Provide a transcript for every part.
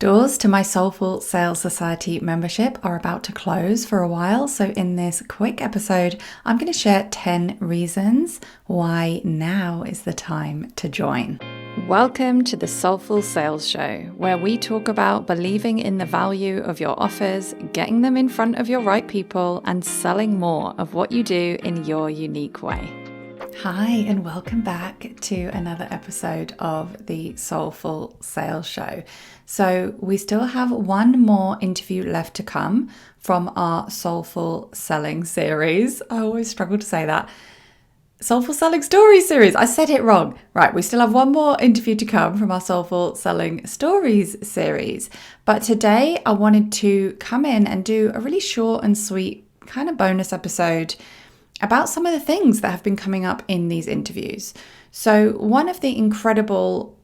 Doors to my Soulful Sales Society membership are about to close for a while, so in this quick episode, I'm going to share 10 reasons why now is the time to join. Welcome to the Soulful Sales Show, where we talk about believing in the value of your offers, getting them in front of your right people, and selling more of what you do in your unique way. Hi, and welcome back to another episode of the Soulful Sales Show. So we still have one more interview left to come from our Soulful Selling series. I always struggle to say that. Soulful Selling Stories series. I said it wrong. Right, we still have one more interview to come from our Soulful Selling Stories series. But today I wanted to come in and do a really short and sweet kind of bonus episode about some of the things that have been coming up in these interviews. So one of the incredible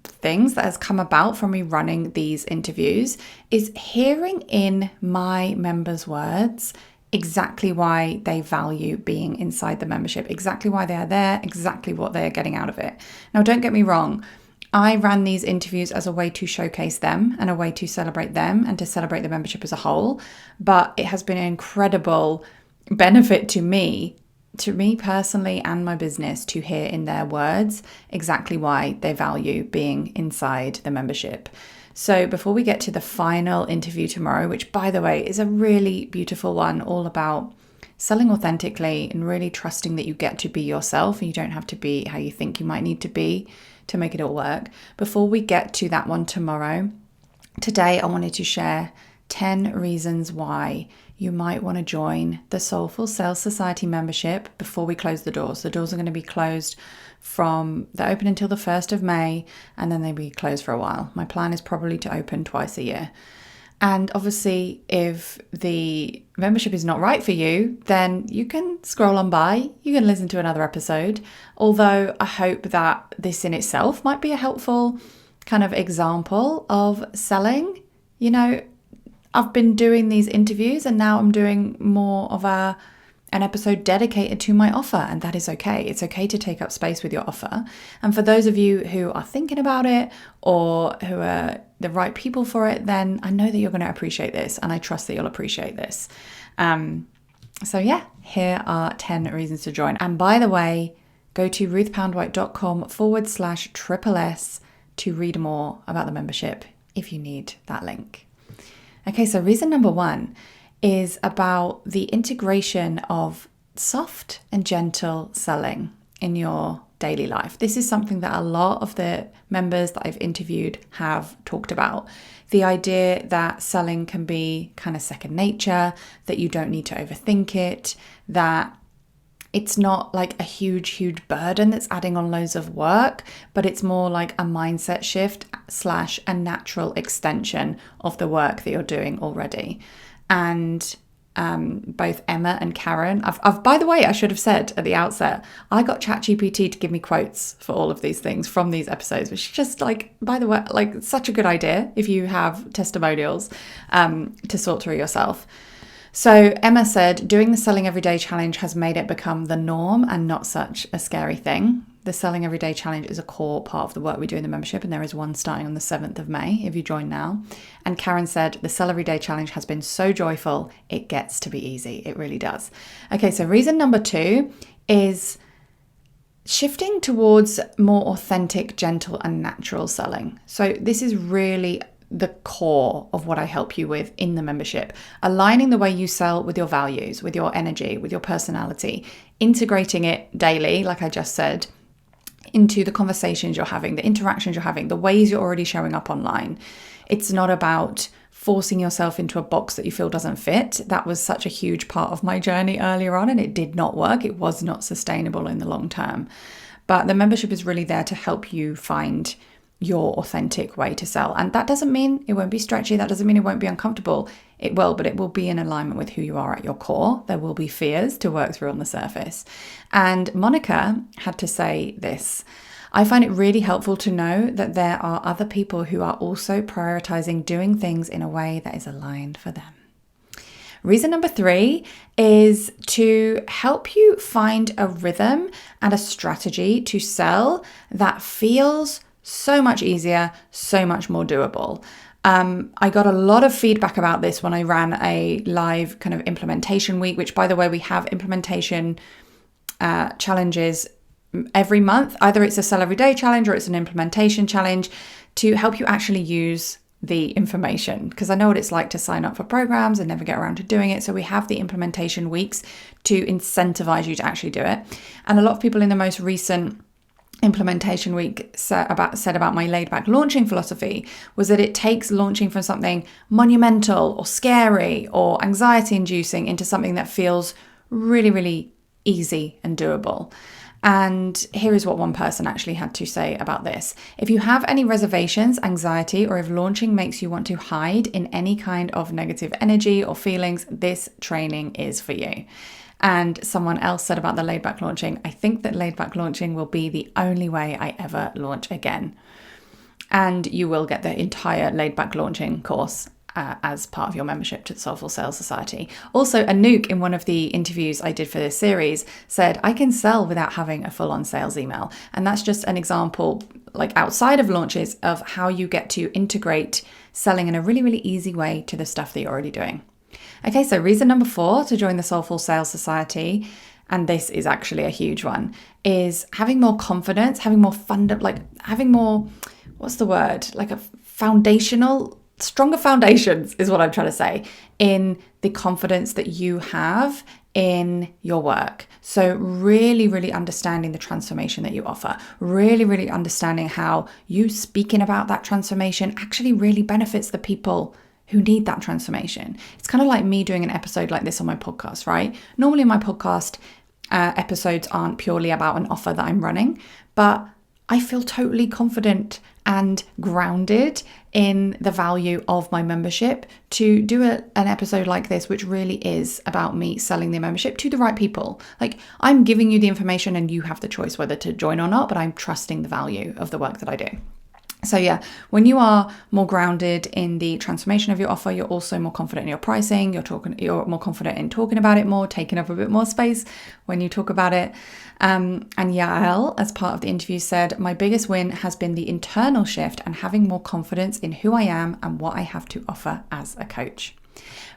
things that has come about from me running these interviews is hearing in my members' words exactly why they value being inside the membership, exactly why they are there, exactly what they are getting out of it. Now, don't get me wrong. I ran these interviews as a way to showcase them and a way to celebrate them and to celebrate the membership as a whole. But it has been an incredible benefit to me personally and my business to hear in their words exactly why they value being inside the membership. So before we get to the final interview tomorrow, which by the way is a really beautiful one, all about selling authentically and really trusting that you get to be yourself and you don't have to be how you think you might need to be to make it all work. Before we get to that one tomorrow, today I wanted to share 10 reasons why you might want to join the Soulful Sales Society membership before we close the doors. The doors are going to be closed they're open until the 1st of May, and then they'll be closed for a while. My plan is probably to open twice a year. And obviously, if the membership is not right for you, then you can scroll on by, you can listen to another episode. Although I hope that this in itself might be a helpful kind of example of selling. You know, I've been doing these interviews and now I'm doing more of an episode dedicated to my offer, and that is okay. It's okay to take up space with your offer. And for those of you who are thinking about it or who are the right people for it, then I know that you're going to appreciate this, and I trust that you'll appreciate this. So yeah, here are 10 reasons to join. And by the way, go to ruthpoundwhite.com/SSS to read more about the membership if you need that link. Okay, so reason number 1 is about the integration of soft and gentle selling in your daily life. This is something that a lot of the members that I've interviewed have talked about. The idea that selling can be kind of second nature, that you don't need to overthink it, that it's not like a huge burden that's adding on loads of work, but it's more like a mindset shift / a natural extension of the work that you're doing already. And both Emma and Karen, I've by the way, I should have said at the outset, I got ChatGPT to give me quotes for all of these things from these episodes, which is just like, by the way, like such a good idea if you have testimonials to sort through yourself. So Emma said, doing the Selling Everyday Challenge has made it become the norm and not such a scary thing. The Selling Everyday Challenge is a core part of the work we do in the membership, and there is one starting on the 7th of May if you join now. And Karen said, the Sell Everyday Challenge has been so joyful, it gets to be easy. It really does. Okay, so reason number 2 is shifting towards more authentic, gentle, and natural selling. So this is really the core of what I help you with in the membership. Aligning the way you sell with your values, with your energy, with your personality, integrating it daily, like I just said, into the conversations you're having, the interactions you're having, the ways you're already showing up online. It's not about forcing yourself into a box that you feel doesn't fit. That was such a huge part of my journey earlier on, and it did not work. It was not sustainable in the long term. But the membership is really there to help you find your authentic way to sell. And that doesn't mean it won't be stretchy. That doesn't mean it won't be uncomfortable. It will, but it will be in alignment with who you are at your core. There will be fears to work through on the surface. And Monica had to say this: I find it really helpful to know that there are other people who are also prioritizing doing things in a way that is aligned for them. Reason number 3 is to help you find a rhythm and a strategy to sell that feels so much easier, so much more doable. I got a lot of feedback about this when I ran a live kind of implementation week, which, by the way, we have implementation challenges every month. Either it's a Sell Every Day challenge or it's an implementation challenge to help you actually use the information, because I know what it's like to sign up for programs and never get around to doing it. So we have the implementation weeks to incentivize you to actually do it. And a lot of people in the most recent implementation week said about my laid back launching philosophy was that it takes launching from something monumental or scary or anxiety inducing into something that feels really, really easy and doable. And here is what one person actually had to say about this. If you have any reservations, anxiety, or if launching makes you want to hide in any kind of negative energy or feelings, this training is for you. And someone else said about the laid back launching, I think that laid back launching will be the only way I ever launch again. And you will get the entire laid back launching course as part of your membership to the Soulful Sales Society. Also, Anouk, in one of the interviews I did for this series, said, I can sell without having a full-on sales email. And that's just an example, like outside of launches, of how you get to integrate selling in a really, really easy way to the stuff that you're already doing. Okay, so reason number 4 to join the Soulful Sales Society, and this is actually a huge one, is having more confidence, having more fun, having more, like a foundational, stronger foundations is what I'm trying to say, in the confidence that you have in your work. So really, really understanding the transformation that you offer, really, really understanding how you speaking about that transformation actually really benefits the people who need that transformation. It's kind of like me doing an episode like this on my podcast, right? Normally my podcast episodes aren't purely about an offer that I'm running, but I feel totally confident and grounded in the value of my membership to do an episode like this, which really is about me selling the membership to the right people. Like, I'm giving you the information and you have the choice whether to join or not, but I'm trusting the value of the work that I do. So yeah, when you are more grounded in the transformation of your offer, you're also more confident in your pricing, you're more confident in talking about it more, taking up a bit more space when you talk about it. And Yael, as part of the interview, said, my biggest win has been the internal shift and having more confidence in who I am and what I have to offer as a coach.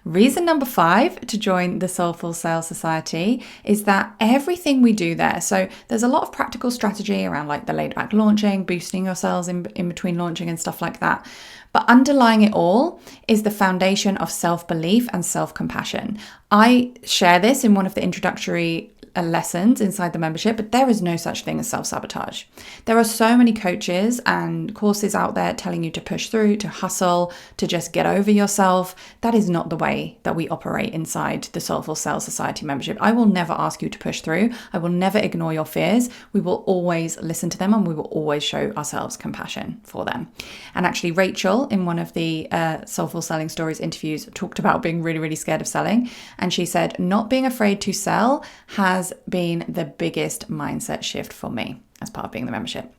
Reason number 5 to join the Soulful Sales Society is that everything we do there, so there's a lot of practical strategy around like the laid back launching, boosting your sales in between launching and stuff like that. But underlying it all is the foundation of self-belief and self-compassion. I share this in one of the introductory lessons inside the membership, but there is no such thing as self-sabotage. There are so many coaches and courses out there telling you to push through, to hustle, to just get over yourself. That is not the way that we operate inside the Soulful Sales Society membership. I will never ask you to push through. I will never ignore your fears. We will always listen to them and we will always show ourselves compassion for them. And actually, Rachel, in one of the Soulful Selling Stories interviews, talked about being really, really scared of selling. And she said, not being afraid to sell has been the biggest mindset shift for me as part of being the membership.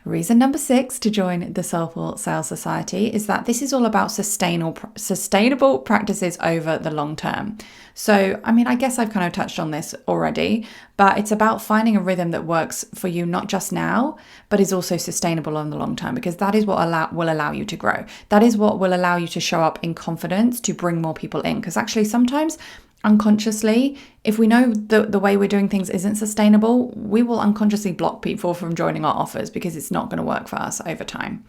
Reason number 6 to join the Soulful Sales Society is that this is all about sustainable practices over the long term. So, I guess I've kind of touched on this already, but it's about finding a rhythm that works for you, not just now, but is also sustainable on the long term, because that is what will allow you to grow. That is what will allow you to show up in confidence to bring more people in. Because actually sometimes unconsciously, if we know the way we're doing things isn't sustainable, we will unconsciously block people from joining our offers because it's not going to work for us over time.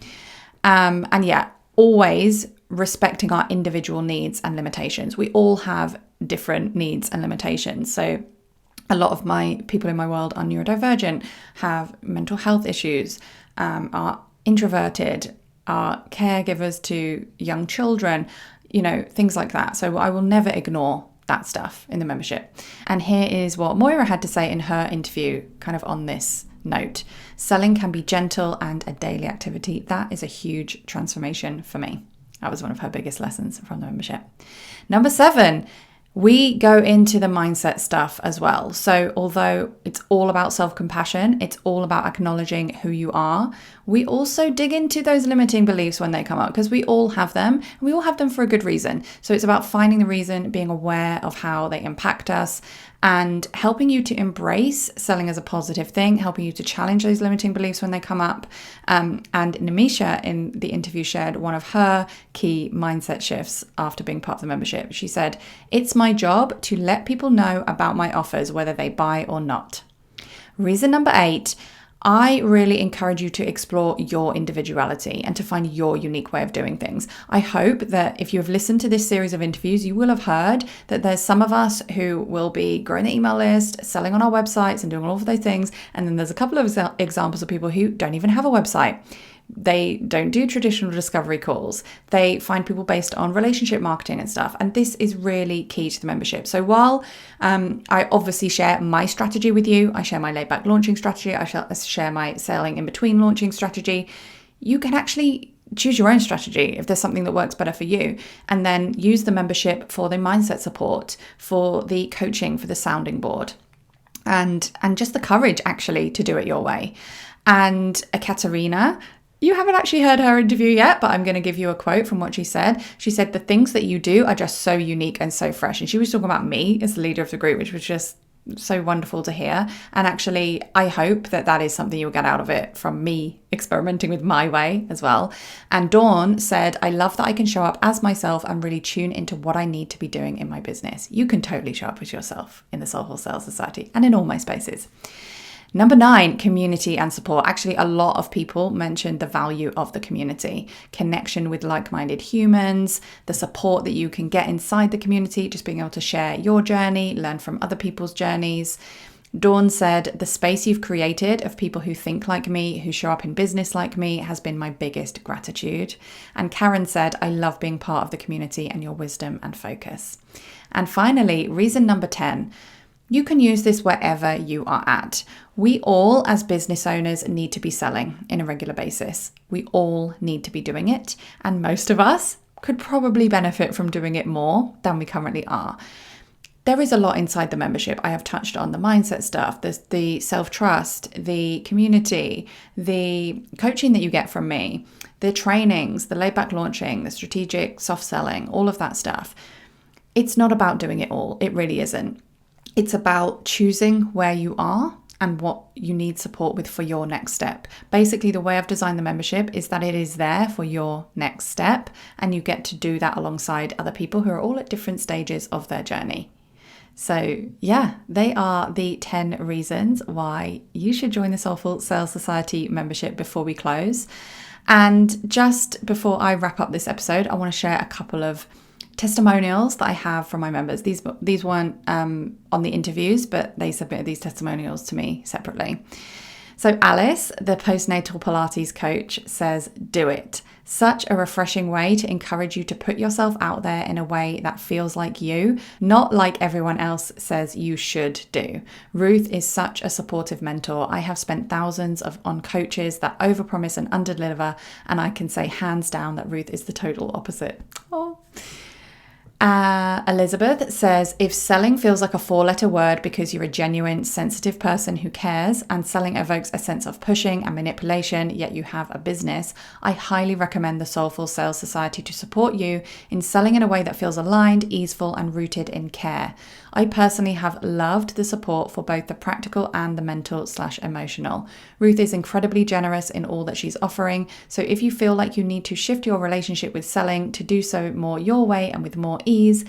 And yeah, always respecting our individual needs and limitations. We all have different needs and limitations. So a lot of my people in my world are neurodivergent, have mental health issues, are introverted, are caregivers to young children, things like that. So I will never ignore that stuff in the membership. And here is what Moira had to say in her interview, kind of on this note. Selling can be gentle and a daily activity. That is a huge transformation for me. That was one of her biggest lessons from the membership. Number 7, We go into the mindset stuff as well. So although it's all about self-compassion, it's all about acknowledging who you are, we also dig into those limiting beliefs when they come up, because we all have them, and we all have them for a good reason. So it's about finding the reason, being aware of how they impact us, and helping you to embrace selling as a positive thing, helping you to challenge those limiting beliefs when they come up. And Namisha in the interview shared one of her key mindset shifts after being part of the membership. She said, "It's my job to let people know about my offers, whether they buy or not." Reason number 8, I really encourage you to explore your individuality and to find your unique way of doing things. I hope that if you have listened to this series of interviews, you will have heard that there's some of us who will be growing the email list, selling on our websites and doing all of those things. And then there's a couple of examples of people who don't even have a website. They don't do traditional discovery calls. They find people based on relationship marketing and stuff. And this is really key to the membership. So while I obviously share my strategy with you, I share my laid back launching strategy, I share my selling in between launching strategy, you can actually choose your own strategy if there's something that works better for you, and then use the membership for the mindset support, for the coaching, for the sounding board, and just the courage actually to do it your way. And Katerina, you haven't actually heard her interview yet, but I'm going to give you a quote from what she said. She said, "The things that you do are just so unique and so fresh." And she was talking about me as the leader of the group, which was just so wonderful to hear. And actually, I hope that that is something you'll get out of it from me experimenting with my way as well. And Dawn said, "I love that I can show up as myself and really tune into what I need to be doing in my business." You can totally show up as yourself in the Soulful Sales Society and in all my spaces. Number 9, community and support. Actually, a lot of people mentioned the value of the community, connection with like-minded humans, the support that you can get inside the community, just being able to share your journey, learn from other people's journeys. Dawn said, "The space you've created of people who think like me, who show up in business like me, has been my biggest gratitude." And Karen said, "I love being part of the community and your wisdom and focus." And finally, reason number 10, you can use this wherever you are at. We all, as business owners, need to be selling in a regular basis. We all need to be doing it. And most of us could probably benefit from doing it more than we currently are. There is a lot inside the membership. I have touched on the mindset stuff, the self-trust, the community, the coaching that you get from me, the trainings, the laid-back launching, the strategic soft selling, all of that stuff. It's not about doing it all. It really isn't. It's about choosing where you are and what you need support with for your next step. Basically, the way I've designed the membership is that it is there for your next step, and you get to do that alongside other people who are all at different stages of their journey. So yeah, they are the 10 reasons why you should join the Soulful Sales Society membership before we close. And just before I wrap up this episode, I want to share a couple of testimonials that I have from my members. These weren't on the interviews, but they submitted these testimonials to me separately. So Alice, the Postnatal Pilates Coach, says, "Do it. Such a refreshing way to encourage you to put yourself out there in a way that feels like you, not like everyone else says you should do. Ruth is such a supportive mentor. I have spent thousands on coaches that overpromise and underdeliver, and I can say hands down that Ruth is the total opposite." Oh. Elizabeth says, "If selling feels like a 4-letter word because you're a genuine, sensitive person who cares, and selling evokes a sense of pushing and manipulation, yet you have a business, I highly recommend the Soulful Sales Society to support you in selling in a way that feels aligned, easeful, and rooted in care. I personally have loved the support for both the practical and the mental/emotional. Ruth is incredibly generous in all that she's offering, so if you feel like you need to shift your relationship with selling to do so more your way and with more ease,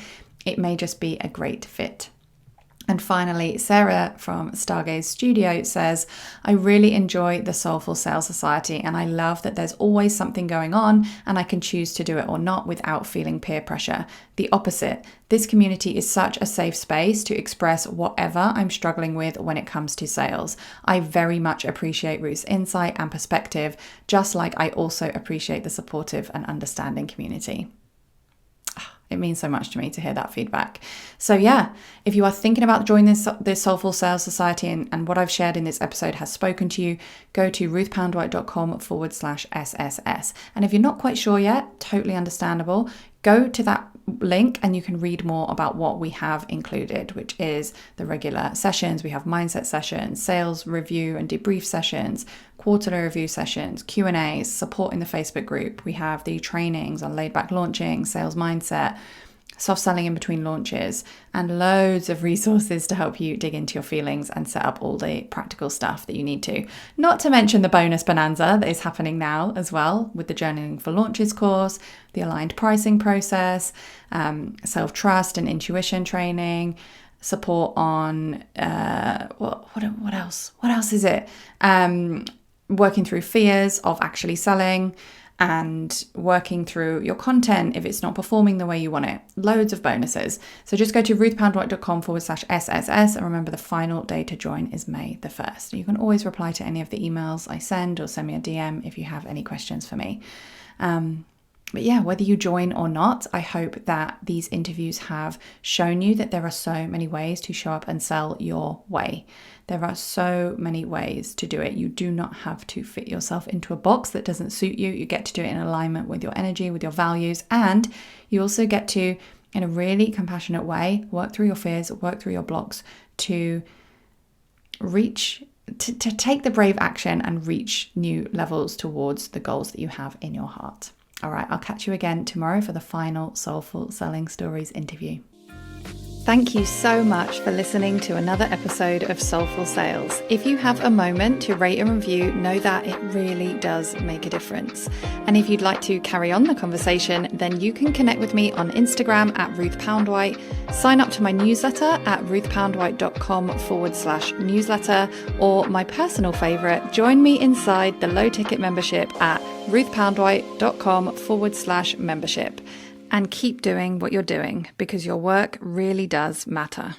it may just be a great fit." And finally, Sarah from Stargaze Studio says, "I really enjoy the Soulful Sales Society, and I love that there's always something going on and I can choose to do it or not without feeling peer pressure. The opposite. This community is such a safe space to express whatever I'm struggling with when it comes to sales. I very much appreciate Ruth's insight and perspective, just like I also appreciate the supportive and understanding community." It means so much to me to hear that feedback. So yeah, if you are thinking about joining this Soulful Sales Society and what I've shared in this episode has spoken to you, go to ruthpoundwhite.com/SSS. And if you're not quite sure yet, totally understandable, go to that link and you can read more about what we have included, which is the regular sessions. We have mindset sessions, sales review and debrief sessions, quarterly review sessions, Q&As, support in the Facebook group. We have the trainings on laid back launching, sales mindset, soft selling in between launches, and loads of resources to help you dig into your feelings and set up all the practical stuff that you need to. Not to mention the bonus bonanza that is happening now as well with the Journaling for Launches course, the aligned pricing process, self-trust and intuition training, support on, what else? What else is it? Working through fears of actually selling, and working through your content if it's not performing the way you want it. Loads of bonuses. So just go to ruthpoundwhite.com/SSS and remember the final day to join is May the 1st. You can always reply to any of the emails I send or send me a DM if you have any questions for me. But yeah, whether you join or not, I hope that these interviews have shown you that there are so many ways to show up and sell your way. There are so many ways to do it. You do not have to fit yourself into a box that doesn't suit you. You get to do it in alignment with your energy, with your values, and you also get to, in a really compassionate way, work through your fears, work through your blocks to reach, to take the brave action and reach new levels towards the goals that you have in your heart. All right, I'll catch you again tomorrow for the final Soulful Selling Stories interview. Thank you so much for listening to another episode of Soulful Sales. If you have a moment to rate and review, know that it really does make a difference. And if you'd like to carry on the conversation, then you can connect with me on Instagram at Ruth Poundwhite, sign up to my newsletter at ruthpoundwhite.com/newsletter, or my personal favorite, join me inside the low ticket membership at ruthpoundwhite.com/membership. And keep doing what you're doing because your work really does matter.